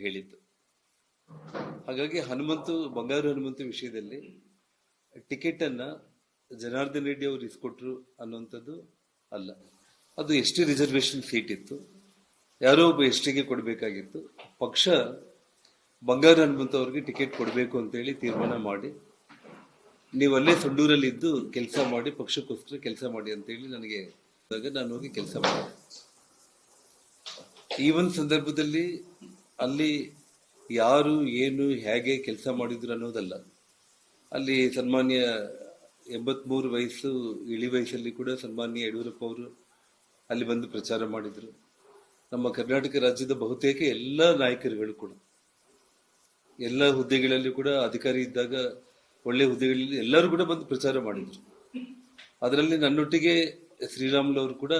ಹೇಳಿದ್ದು. ಹಾಗಾಗಿ ಬಂಗಾರು ಹನುಮಂತು ವಿಷಯದಲ್ಲಿ ಟಿಕೆಟ್ ಅನ್ನ ಜನಾರ್ದನ್ ರೆಡ್ಡಿ ಅವರು ಇಸ್ಕೊಟ್ರು ಅನ್ನುವಂಥದ್ದು ಅಲ್ಲ. ಅದು ಎಸ್ ಟಿ ರಿಸರ್ವೇಶನ್ ಸೀಟ್ ಇತ್ತು, ಯಾರೋ ಒಬ್ಬ ಎಸ್ ಟಿಗೆ ಕೊಡಬೇಕಾಗಿತ್ತು. ಪಕ್ಷ ಬಂಗಾರು ಹನುಮಂತು ಅವ್ರಿಗೆ ಟಿಕೆಟ್ ಕೊಡಬೇಕು ಅಂತೇಳಿ ತೀರ್ಮಾನ ಮಾಡಿ, ನೀವು ಅಲ್ಲೇ ಸಂಡೂರಲ್ಲಿ ಇದ್ದು ಕೆಲಸ ಮಾಡಿ, ಪಕ್ಷಕ್ಕೋಸ್ಕರ ಕೆಲಸ ಮಾಡಿ ಅಂತೇಳಿ ನನಗೆ ನಾನು ಹೋಗಿ ಕೆಲಸ ಮಾಡಿದೆ. ಈ ಒಂದು ಸಂದರ್ಭದಲ್ಲಿ ಅಲ್ಲಿ ಯಾರು ಏನು ಹೇಗೆ ಕೆಲಸ ಮಾಡಿದ್ರು ಅನ್ನೋದಲ್ಲ. ಅಲ್ಲಿ ಸನ್ಮಾನ್ಯ 83 ವಯಸ್ಸು ಇಳಿ ವಯಸ್ಸಲ್ಲಿ ಕೂಡ ಸನ್ಮಾನ್ಯ ಯಡಿಯೂರಪ್ಪ ಅವರು ಅಲ್ಲಿ ಬಂದು ಪ್ರಚಾರ ಮಾಡಿದ್ರು. ನಮ್ಮ ಕರ್ನಾಟಕ ರಾಜ್ಯದ ಬಹುತೇಕ ಎಲ್ಲ ನಾಯಕರುಗಳು ಕೂಡ ಎಲ್ಲ ಹುದ್ದೆಗಳಲ್ಲಿ ಕೂಡ ಅಧಿಕಾರಿ ಇದ್ದಾಗ ಒಳ್ಳೆ ಹುದ್ದೆಗಳಲ್ಲಿ ಎಲ್ಲರೂ ಕೂಡ ಬಂದು ಪ್ರಚಾರ ಮಾಡಿದ್ರು. ಅದರಲ್ಲಿ ನನ್ನೊಟ್ಟಿಗೆ ಶ್ರೀರಾಮುಲು ಅವರು ಕೂಡ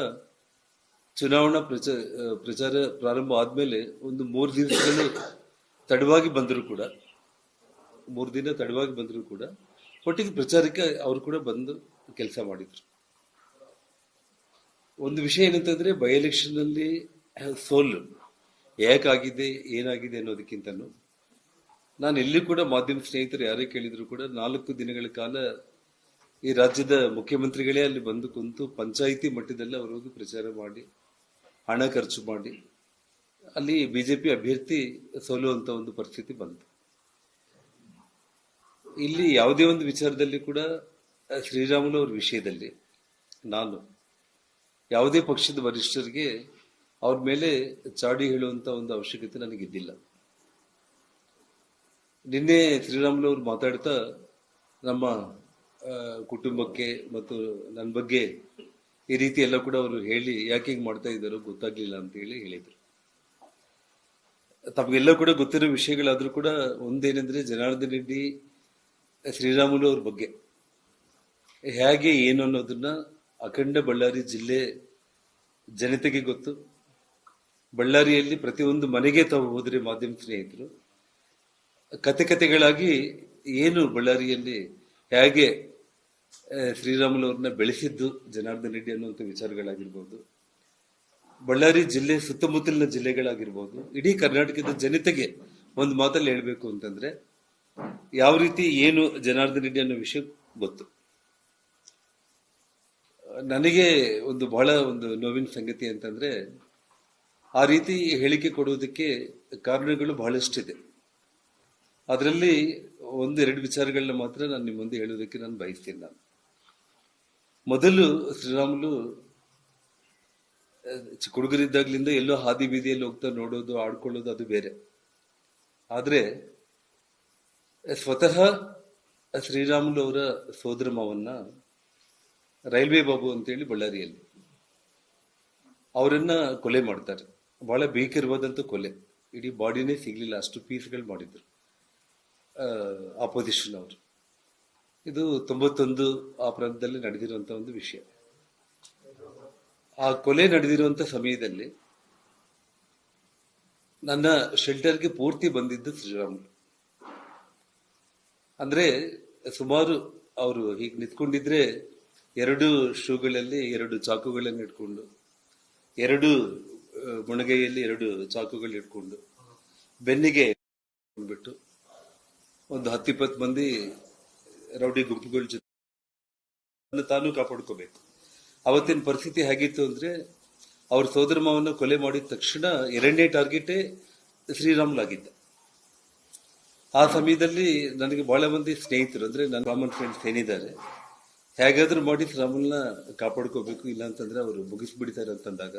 ಚುನಾವಣಾ ಪ್ರಚಾರ ಪ್ರಾರಂಭ ಆದ್ಮೇಲೆ ಒಂದು 3 ದಿವಸಗಳು ತಡವಾಗಿ ಬಂದರು ಕೂಡ 3 ದಿನ ತಡವಾಗಿ ಬಂದರೂ ಕೂಡ ಒಟ್ಟಿಗೆ ಪ್ರಚಾರಕ್ಕೆ ಅವರು ಕೂಡ ಬಂದು ಕೆಲಸ ಮಾಡಿದ್ರು. ಒಂದು ವಿಷಯ ಏನಂತಂದ್ರೆ, ಬೈ ಎಲೆಕ್ಷನ್ ಅಲ್ಲಿ ಸೋಲು ಯಾಕಾಗಿದೆ ಏನಾಗಿದೆ ಅನ್ನೋದಕ್ಕಿಂತನೂ ನಾನು ಎಲ್ಲಿ ಕೂಡ ಮಾಧ್ಯಮ ಸ್ನೇಹಿತರು ಯಾರೇ ಕೇಳಿದ್ರು ಕೂಡ 4 ದಿನಗಳ ಕಾಲ ಈ ರಾಜ್ಯದ ಮುಖ್ಯಮಂತ್ರಿಗಳೇ ಅಲ್ಲಿ ಬಂದು ಕುಂತು ಪಂಚಾಯಿತಿ ಮಟ್ಟದಲ್ಲಿ ಅವರು ಹೋಗಿ ಪ್ರಚಾರ ಮಾಡಿ ಹಣ ಖರ್ಚು ಮಾಡಿ ಅಲ್ಲಿ ಬಿಜೆಪಿ ಅಭ್ಯರ್ಥಿ ಸೋಲುವಂತ ಒಂದು ಪರಿಸ್ಥಿತಿ ಬಂತು. ಇಲ್ಲಿ ಯಾವುದೇ ಒಂದು ವಿಚಾರದಲ್ಲಿ ಕೂಡ ಶ್ರೀರಾಮುಲು ಅವ್ರ ವಿಷಯದಲ್ಲಿ ನಾನು ಯಾವುದೇ ಪಕ್ಷದ ವರಿಷ್ಠರಿಗೆ ಅವ್ರ ಮೇಲೆ ಚಾಡಿ ಹೇಳುವಂತ ಒಂದು ಅವಶ್ಯಕತೆ ನನಗಿದ್ದಿಲ್ಲ. ನಿನ್ನೆ ಶ್ರೀರಾಮುಲು ಅವರು ಮಾತಾಡ್ತಾ ನಮ್ಮ ಕುಟುಂಬಕ್ಕೆ ಮತ್ತು ನನ್ನ ಬಗ್ಗೆ ಈ ರೀತಿ ಎಲ್ಲ ಕೂಡ ಅವರು ಹೇಳಿ ಯಾಕೆ ಹಿಂಗ್ ಮಾಡ್ತಾ ಇದ್ದಾರೋ ಗೊತ್ತಾಗ್ಲಿಲ್ಲ ಅಂತ ಹೇಳಿದ್ರು. ತಮಗೆಲ್ಲ ಕೂಡ ಗೊತ್ತಿರೋ ವಿಷಯಗಳಾದ್ರೂ ಕೂಡ ಒಂದೇನೆಂದ್ರೆ, ಜನಾರ್ದನ್ ರೆಡ್ಡಿ ಶ್ರೀರಾಮುಲು ಅವ್ರ ಬಗ್ಗೆ ಹೇಗೆ ಏನು ಅನ್ನೋದನ್ನ ಅಖಂಡ ಬಳ್ಳಾರಿ ಜಿಲ್ಲೆ ಜನತೆಗೆ ಗೊತ್ತು. ಬಳ್ಳಾರಿಯಲ್ಲಿ ಪ್ರತಿಯೊಂದು ಮನೆಗೆ ತಾವು ಹೋದ್ರೆ ಮಾಧ್ಯಮ ಸ್ನೇಹಿತರು ಕತೆಗಳಾಗಿ ಏನು ಬಳ್ಳಾರಿಯಲ್ಲಿ ಹೇಗೆ ಶ್ರೀರಾಮುಲು ಅವ್ರನ್ನ ಬೆಳೆಸಿದ್ದು ಜನಾರ್ದನ್ ರೆಡ್ಡಿ ಅನ್ನುವಂಥ ವಿಚಾರಗಳಾಗಿರ್ಬೋದು, ಬಳ್ಳಾರಿ ಜಿಲ್ಲೆ ಸುತ್ತಮುತ್ತಲಿನ ಜಿಲ್ಲೆಗಳಾಗಿರ್ಬೋದು, ಇಡೀ ಕರ್ನಾಟಕದ ಜನತೆಗೆ ಒಂದು ಮಾತಲ್ಲಿ ಹೇಳ್ಬೇಕು ಅಂತಂದ್ರೆ ಯಾವ ರೀತಿ ಏನು ಜನಾರ್ದನ್ ರೆಡ್ಡಿ ಅನ್ನೋ ವಿಷಯ ಗೊತ್ತು. ನನಗೆ ಬಹಳ ನೋವಿನ ಸಂಗತಿ ಅಂತಂದ್ರೆ, ಆ ರೀತಿ ಹೇಳಿಕೆ ಕೊಡುವುದಕ್ಕೆ ಕಾರಣಗಳು ಬಹಳಷ್ಟಿದೆ. ಅದರಲ್ಲಿ 1-2 ವಿಚಾರಗಳನ್ನ ಮಾತ್ರ ನಾನು ನಿಮ್ಮ ಮುಂದೆ ಹೇಳೋದಕ್ಕೆ ನಾನು ಬಯಸ್ತೀನಿ. ನಾನು ಮೊದಲು ಶ್ರೀರಾಮುಲು ಚಿಕ್ಕ ಹುಡುಗರಿದ್ದಾಗ್ಲಿಂದ ಎಲ್ಲೋ ಹಾದಿ ಬೀದಿಯಲ್ಲಿ ಹೋಗ್ತಾ ನೋಡೋದು ಆಡ್ಕೊಳ್ಳೋದು ಅದು ಬೇರೆ. ಆದ್ರೆ ಸ್ವತಃ ಶ್ರೀರಾಮುಲು ಅವರ ಸೋದರ ಮಾವನ್ನ ರೈಲ್ವೆ ಬಾಬು ಅಂತೇಳಿ ಬಳ್ಳಾರಿಯಲ್ಲಿ ಅವರನ್ನ ಕೊಲೆ ಮಾಡ್ತಾರೆ. ಬಹಳ ಭೀಕರವಾದಂತ ಕೊಲೆ, ಇಡೀ ಬಾಡಿನೇ ಸಿಗ್ಲಿಲ್ಲ, ಅಷ್ಟು ಪೀಸ್ಗಳು ಮಾಡಿದ್ರು ಆಪೋಸಿಷನ್ ಅವರು. ಇದು 91 ಆ ಪ್ರಾಂತದಲ್ಲಿ ನಡೆದಿರುವಂತ ಒಂದು ವಿಷಯ. ಆ ಕೊಲೆ ನಡೆದಿರುವಂತ ಸಮಯದಲ್ಲಿ ನನ್ನ ಶೆಲ್ಟರ್ಗೆ ಪೂರ್ತಿ ಬಂದಿದ್ದು ಶ್ರೀರಾಮುಲು. ಅಂದ್ರೆ ಸುಮಾರು ಅವರು ಹೀಗೆ ನಿಂತ್ಕೊಂಡಿದ್ರೆ 2 ಶೂಗಳಲ್ಲಿ 2 ಚಾಕುಗಳನ್ನು ಇಟ್ಕೊಂಡು, 2 ಮುಣಗೈಯಲ್ಲಿ 2 ಚಾಕುಗಳು ಇಟ್ಕೊಂಡು, ಬೆನ್ನಿಗೆ ಬಿಟ್ಟು ಒಂದು 10-20 ಮಂದಿ ರೌಡಿ ಗುಂಪುಗಳ ಜೊತೆ ತಾನು ಕಾಪಾಡ್ಕೋಬೇಕು. ಅವತ್ತಿನ ಪರಿಸ್ಥಿತಿ ಹೇಗಿತ್ತು ಅಂದ್ರೆ, ಅವ್ರ ಸೋದರ ಮಾವನ್ನ ಕೊಲೆ ಮಾಡಿದ ತಕ್ಷಣ 2ನೇ ಟಾರ್ಗೆಟೇ ಶ್ರೀರಾಮುಲು ಆಗಿದ್ದ. ಆ ಸಮಯದಲ್ಲಿ ನನಗೆ ಬಹಳ ಮಂದಿ ಸ್ನೇಹಿತರು, ಅಂದ್ರೆ ನನ್ನ ಕಾಮನ್ ಫ್ರೆಂಡ್ಸ್ ಏನಿದ್ದಾರೆ, ಹೇಗಾದ್ರೂ ಮಾಡಿ ಶ್ರೀರಾಮುಲನ್ನ ಕಾಪಾಡ್ಕೋಬೇಕು, ಇಲ್ಲ ಅಂತಂದ್ರೆ ಅವರು ಮುಗಿಸ್ಬಿಡ್ತಾರೆ ಅಂತಂದಾಗ,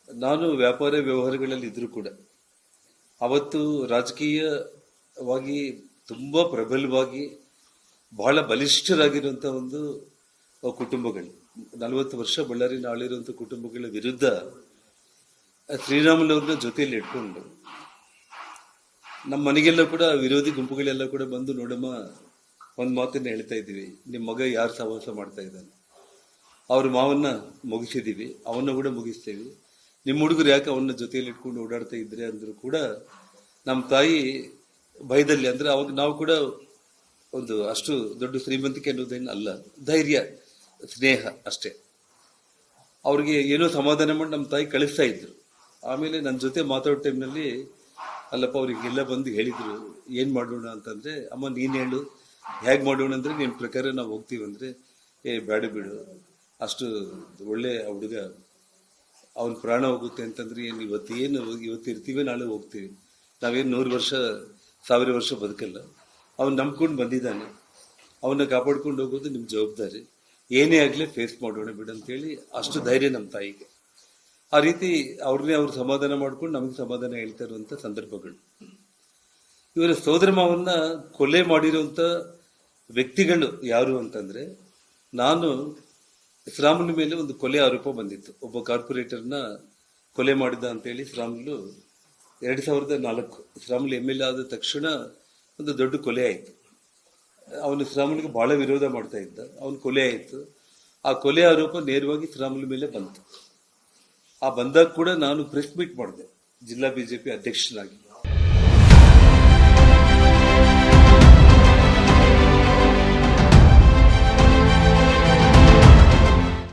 ನಾನು ವ್ಯಾಪಾರ ವ್ಯವಹಾರಗಳಲ್ಲಿ ಇದ್ರು ಕೂಡ ಅವತ್ತು ರಾಜಕೀಯವಾಗಿ ತುಂಬಾ ಪ್ರಬಲವಾಗಿ ಬಹಳ ಬಲಿಷ್ಠರಾಗಿರುವಂತ ಒಂದು ಕುಟುಂಬಗಳು, 40 ವರ್ಷ ಬಳ್ಳಾರಿನ ಆಳಿರುವಂತ ಕುಟುಂಬಗಳ ವಿರುದ್ಧ ಶ್ರೀರಾಮುಲು ಅವ್ರನ್ನ ಜೊತೆಯಲ್ಲಿ ಇಟ್ಕೊಂಡು ನಮ್ಮ ಮನೆಗೆಲ್ಲ ಕೂಡ ವಿರೋಧಿ ಗುಂಪುಗಳೆಲ್ಲ ಕೂಡ ಬಂದು, ನೋಡಮ್ಮ ಒಂದ್ ಮಾತನ್ನ ಹೇಳ್ತಾ ಇದ್ದೀವಿ, ನಿಮ್ ಮಗ ಯಾರು ಸಹವಾಸ ಮಾಡ್ತಾ ಇದ್ದಾನೆ, ಅವ್ರ ಮಾವನ್ನ ಮುಗಿಸಿದೀವಿ, ಅವನ್ನ ಕೂಡ ಮುಗಿಸ್ತೇವಿ, ನಿಮ್ಮ ಹುಡುಗರು ಯಾಕೆ ಅವನ್ನ ಜೊತೆಯಲ್ಲಿ ಇಟ್ಕೊಂಡು ಓಡಾಡ್ತಾ ಇದ್ರೆ ಅಂದ್ರು ಕೂಡ ನಮ್ಮ ತಾಯಿ ಭಯದಲ್ಲಿ, ಅಂದ್ರೆ ಅವಾಗ ನಾವು ಕೂಡ ಅಷ್ಟು ದೊಡ್ಡ ಶ್ರೀಮಂತಿಕೆ ಅನ್ನೋದೇನು ಅಲ್ಲ, ಧೈರ್ಯ ಸ್ನೇಹ ಅಷ್ಟೇ. ಅವ್ರಿಗೆ ಏನೋ ಸಮಾಧಾನ ಮಾಡಿ ನಮ್ಮ ತಾಯಿ ಕಳಿಸ್ತಾ ಇದ್ರು. ಆಮೇಲೆ ನನ್ನ ಜೊತೆ ಮಾತಾಡೋ ಟೈಮ್ನಲ್ಲಿ ಅಲ್ಲಪ್ಪ ಅವರಿಗೆಲ್ಲ ಬಂದು ಹೇಳಿದ್ರು ಏನು ಮಾಡೋಣ ಅಂತಂದರೆ, ಅಮ್ಮ ನೀನು ಹೇಳು ಹೇಗೆ ಮಾಡೋಣ ಅಂದರೆ ನಿನ್ನ ಪ್ರಕಾರ ನಾವು ಹೋಗ್ತೀವಿ ಅಂದರೆ, ಬೇಡ ಬಿಡು, ಅಷ್ಟು ಒಳ್ಳೆ ಹುಡುಗ, ಅವನ ಪ್ರಾಣ ಹೋಗುತ್ತೆ ಅಂತಂದ್ರೆ ಏನು ಇವತ್ತು ಇರ್ತೀವಿ ನಾಳೆ ಹೋಗ್ತೀವಿ, ನಾವೇನು 100 ವರ್ಷ 1000 ವರ್ಷ ಬದುಕಲ್ಲ. ಅವನು ನಂಬ್ಕೊಂಡು ಬಂದಿದ್ದಾನೆ, ಅವನ್ನ ಕಾಪಾಡ್ಕೊಂಡು ಹೋಗೋದು ನಿಮ್ಮ ಜವಾಬ್ದಾರಿ, ಏನೇ ಆಗಲಿ ಫೇಸ್ ಮಾಡೋಣ ಬಿಡು ಅಂತೇಳಿ ಅಷ್ಟು ಧೈರ್ಯ ನಮ್ಮ ತಾಯಿಗೆ. ಆ ರೀತಿ ಅವ್ರನ್ನೇ ಅವ್ರು ಸಮಾಧಾನ ಮಾಡ್ಕೊಂಡು ನಮಗೆ ಸಮಾಧಾನ ಹೇಳ್ತಾ ಇರುವಂತ ಸಂದರ್ಭಗಳು. ಇವರ ಸೋದರ ಮಾವನ್ನ ಕೊಲೆ ಮಾಡಿರುವಂತ ವ್ಯಕ್ತಿಗಳು ಯಾರು ಅಂತಂದ್ರೆ, ನಾನು ಶ್ರಾಮುಲು ಮೇಲೆ ಒಂದು ಕೊಲೆ ಆರೋಪ ಬಂದಿತ್ತು. ಒಬ್ಬ ಕಾರ್ಪೊರೇಟರ್ನ ಕೊಲೆ ಮಾಡಿದ ಅಂತೇಳಿ ಶ್ರಾಮುಲು 2004 ಶ್ರಾಮುಲು MLA ಆದ ತಕ್ಷಣ ಒಂದು ದೊಡ್ಡ ಕೊಲೆ ಆಯಿತು. ಅವನು ಶ್ರಾಮುಲಿಗೆ ಬಹಳ ವಿರೋಧ ಮಾಡ್ತಾ ಇದ್ದ, ಅವನು ಕೊಲೆ ಆಯಿತು. ಆ ಕೊಲೆ ಆರೋಪ ನೇರವಾಗಿ ಶ್ರಾಮುಲು ಮೇಲೆ ಬಂತು. ಆ ಬಂದಾಗ ಕೂಡ ನಾನು ಪ್ರೆಸ್ ಮೀಟ್ ಮಾಡಿದೆ ಜಿಲ್ಲಾ ಬಿಜೆಪಿ ಅಧ್ಯಕ್ಷನಾಗಿ.